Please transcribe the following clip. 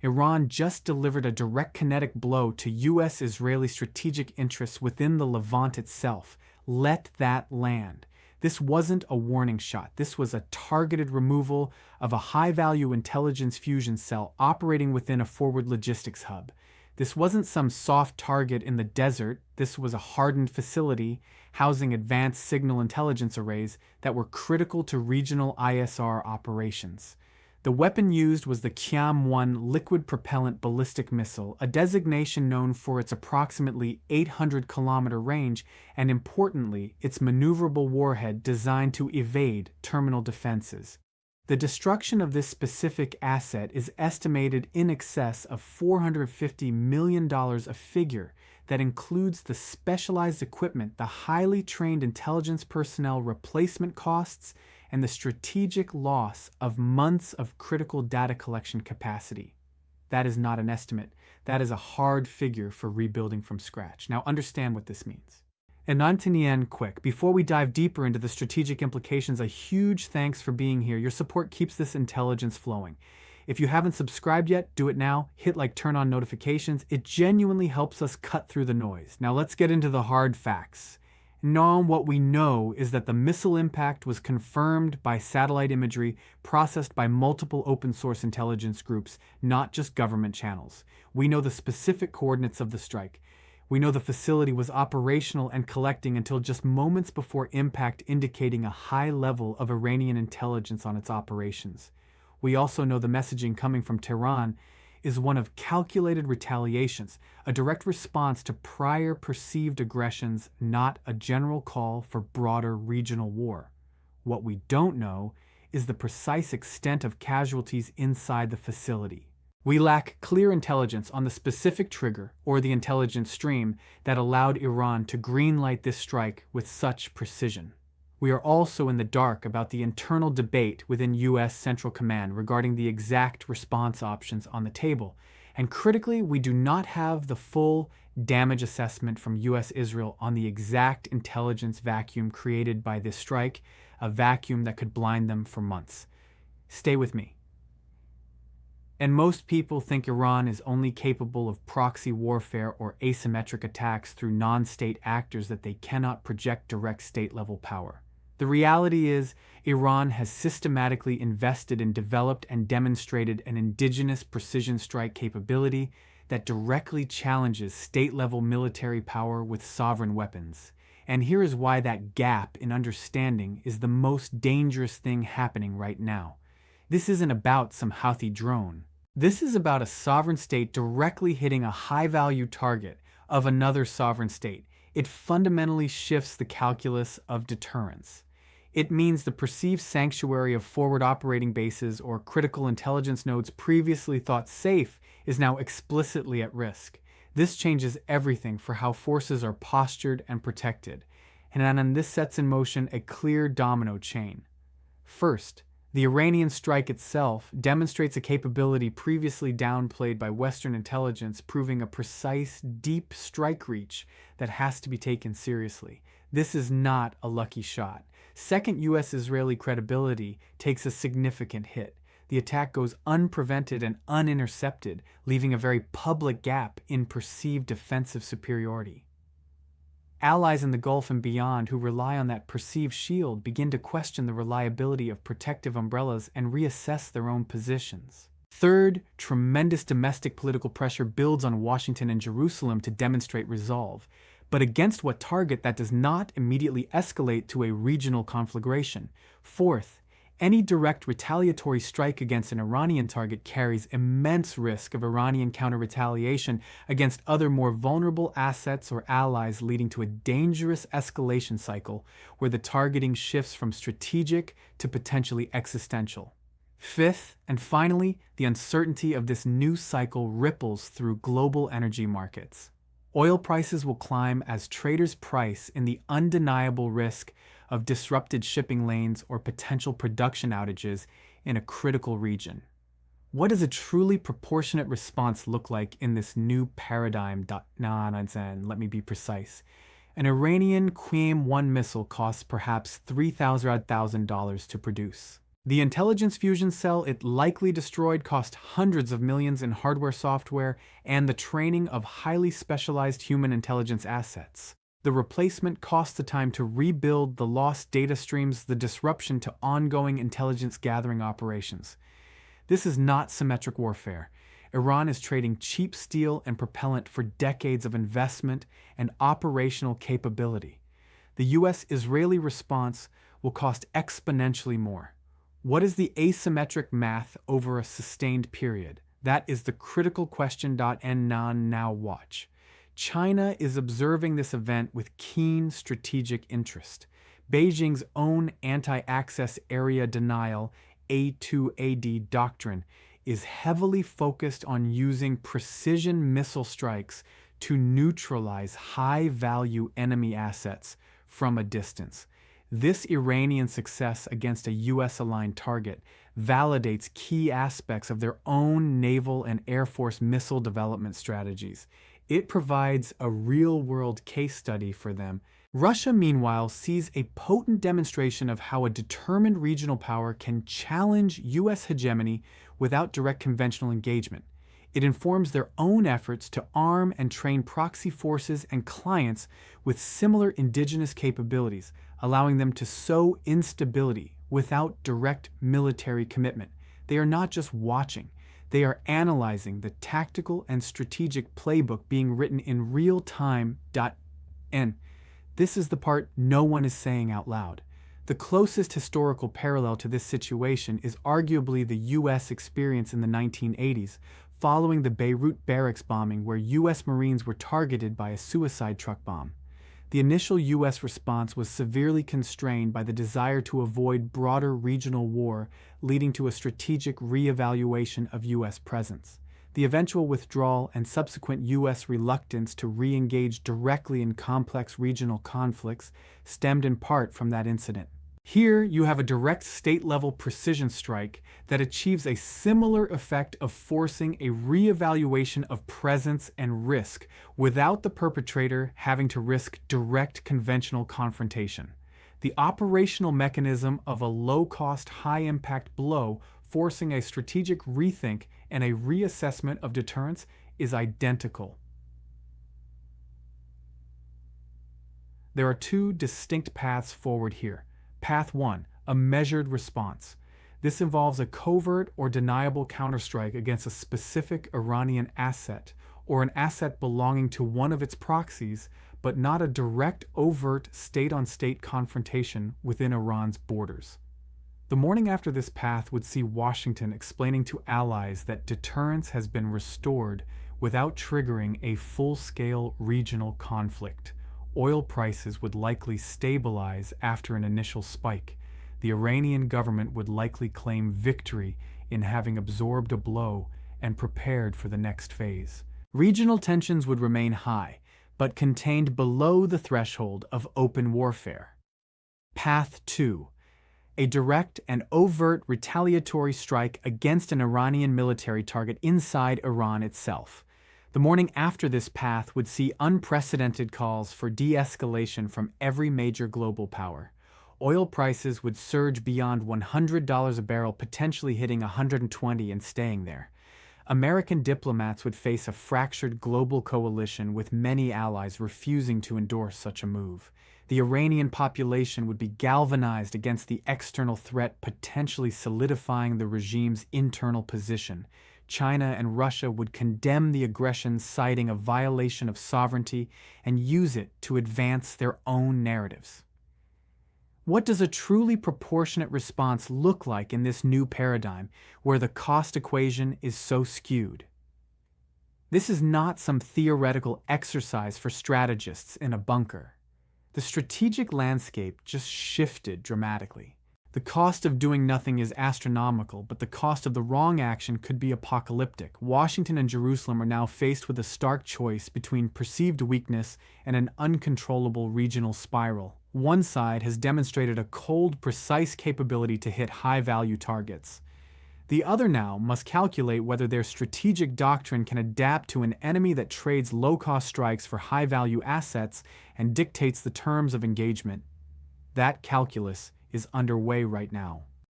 Iran just delivered a direct kinetic blow to U.S.-Israeli strategic interests within the Levant itself. Let that land. This wasn't a warning shot. This was a targeted removal of a high-value intelligence fusion cell operating within a forward logistics hub. This wasn't some soft target in the desert. This was a hardened facility housing advanced signal intelligence arrays that were critical to regional ISR operations. The weapon used was the Qiam-1 liquid propellant ballistic missile, a designation known for its approximately 800-kilometer range and, importantly, its maneuverable warhead designed to evade terminal defenses. The destruction of this specific asset is estimated in excess of $450 million, a figure that includes the specialized equipment, the highly trained intelligence personnel replacement costs, and the strategic loss of months of critical data collection capacity. That is not an estimate. That is a hard figure for rebuilding from scratch. Now understand what this means. And on to the end quick. Before we dive deeper into the strategic implications, a huge thanks for being here. Your support keeps this intelligence flowing. If you haven't subscribed yet, do it now. Hit like, turn on notifications. It genuinely helps us cut through the noise. Now let's get into the hard facts. Now, what we know is that the missile impact was confirmed by satellite imagery processed by multiple open-source intelligence groups, not just government channels. We know the specific coordinates of the strike. We know the facility was operational and collecting until just moments before impact, indicating a high level of Iranian intelligence on its operations. We also know the messaging coming from Tehran is one of calculated retaliations, a direct response to prior perceived aggressions, not a general call for broader regional war. What we don't know is the precise extent of casualties inside the facility. We lack clear intelligence on the specific trigger or the intelligence stream that allowed Iran to greenlight this strike with such precision. We are also in the dark about the internal debate within U.S. Central Command regarding the exact response options on the table, and critically, we do not have the full damage assessment from U.S.-Israel on the exact intelligence vacuum created by this strike, a vacuum that could blind them for months. Stay with me. And most people think Iran is only capable of proxy warfare or asymmetric attacks through non-state actors that they cannot project direct state-level power. The reality is, Iran has systematically invested in, developed, and demonstrated an indigenous precision strike capability that directly challenges state-level military power with sovereign weapons. And here is why that gap in understanding is the most dangerous thing happening right now. This isn't about some Houthi drone. This is about a sovereign state directly hitting a high-value target of another sovereign state. It fundamentally shifts the calculus of deterrence. It means the perceived sanctuary of forward operating bases or critical intelligence nodes previously thought safe is now explicitly at risk. This changes everything for how forces are postured and protected. And this sets in motion a clear domino chain. First, the Iranian strike itself demonstrates a capability previously downplayed by Western intelligence, proving a precise, deep strike reach that has to be taken seriously. This is not a lucky shot. Second, U.S.-Israeli credibility takes a significant hit. The attack goes unprevented and unintercepted, leaving a very public gap in perceived defensive superiority. Allies in the Gulf and beyond who rely on that perceived shield begin to question the reliability of protective umbrellas and reassess their own positions. Third, tremendous domestic political pressure builds on Washington and Jerusalem to demonstrate resolve. But against what target that does not immediately escalate to a regional conflagration? Fourth, any direct retaliatory strike against an Iranian target carries immense risk of Iranian counter-retaliation against other more vulnerable assets or allies, leading to a dangerous escalation cycle where the targeting shifts from strategic to potentially existential. Fifth, and finally, the uncertainty of this new cycle ripples through global energy markets. Oil prices will climb as traders price in the undeniable risk of disrupted shipping lanes or potential production outages in a critical region. What does a truly proportionate response look like in this new paradigm? Let me be precise. An Iranian Qiam-1 missile costs perhaps $3,000 to produce. The intelligence fusion cell it likely destroyed cost hundreds of millions in hardware, software, and the training of highly specialized human intelligence assets. The replacement cost the time to rebuild the lost data streams, the disruption to ongoing intelligence gathering operations. This is not symmetric warfare. Iran is trading cheap steel and propellant for decades of investment and operational capability. The US-Israeli response will cost exponentially more. What is the asymmetric math over a sustained period? That is the critical question. Now watch. China is observing this event with keen strategic interest. Beijing's own anti-access area denial A2AD doctrine is heavily focused on using precision missile strikes to neutralize high-value enemy assets from a distance. This Iranian success against a US-aligned target validates key aspects of their own naval and air force missile development strategies. It provides a real-world case study for them. Russia, meanwhile, sees a potent demonstration of how a determined regional power can challenge US hegemony without direct conventional engagement. It informs their own efforts to arm and train proxy forces and clients with similar indigenous capabilities, allowing them to sow instability without direct military commitment. They are not just watching. They are analyzing the tactical and strategic playbook being written in real time. And this is the part no one is saying out loud. The closest historical parallel to this situation is arguably the US experience in the 1980s, following the Beirut barracks bombing where US Marines were targeted by a suicide truck bomb. The initial US response was severely constrained by the desire to avoid broader regional war, leading to a strategic re-evaluation of US presence. The eventual withdrawal and subsequent US reluctance to re-engage directly in complex regional conflicts stemmed in part from that incident. Here you have a direct state-level precision strike that achieves a similar effect of forcing a re-evaluation of presence and risk without the perpetrator having to risk direct conventional confrontation. The operational mechanism of a low-cost, high-impact blow forcing a strategic rethink and a reassessment of deterrence is identical. There are two distinct paths forward here. Path 1, a measured response. This involves a covert or deniable counterstrike against a specific Iranian asset or an asset belonging to one of its proxies, but not a direct, overt state-on-state confrontation within Iran's borders. The morning after this path would see Washington explaining to allies that deterrence has been restored without triggering a full-scale regional conflict. Oil prices would likely stabilize after an initial spike. The Iranian government would likely claim victory in having absorbed a blow and prepared for the next phase. Regional tensions would remain high, but contained below the threshold of open warfare. Path 2. A direct and overt retaliatory strike against an Iranian military target inside Iran itself. The morning after this path would see unprecedented calls for de-escalation from every major global power. Oil prices would surge beyond $100 a barrel, potentially hitting $120 and staying there. American diplomats would face a fractured global coalition with many allies refusing to endorse such a move. The Iranian population would be galvanized against the external threat, potentially solidifying the regime's internal position. China and Russia would condemn the aggression, citing a violation of sovereignty, and use it to advance their own narratives. What does a truly proportionate response look like in this new paradigm, where the cost equation is so skewed? This is not some theoretical exercise for strategists in a bunker. The strategic landscape just shifted dramatically. The cost of doing nothing is astronomical, but the cost of the wrong action could be apocalyptic. Washington and Jerusalem are now faced with a stark choice between perceived weakness and an uncontrollable regional spiral. One side has demonstrated a cold, precise capability to hit high-value targets. The other now must calculate whether their strategic doctrine can adapt to an enemy that trades low-cost strikes for high-value assets and dictates the terms of engagement. That calculus is underway right now.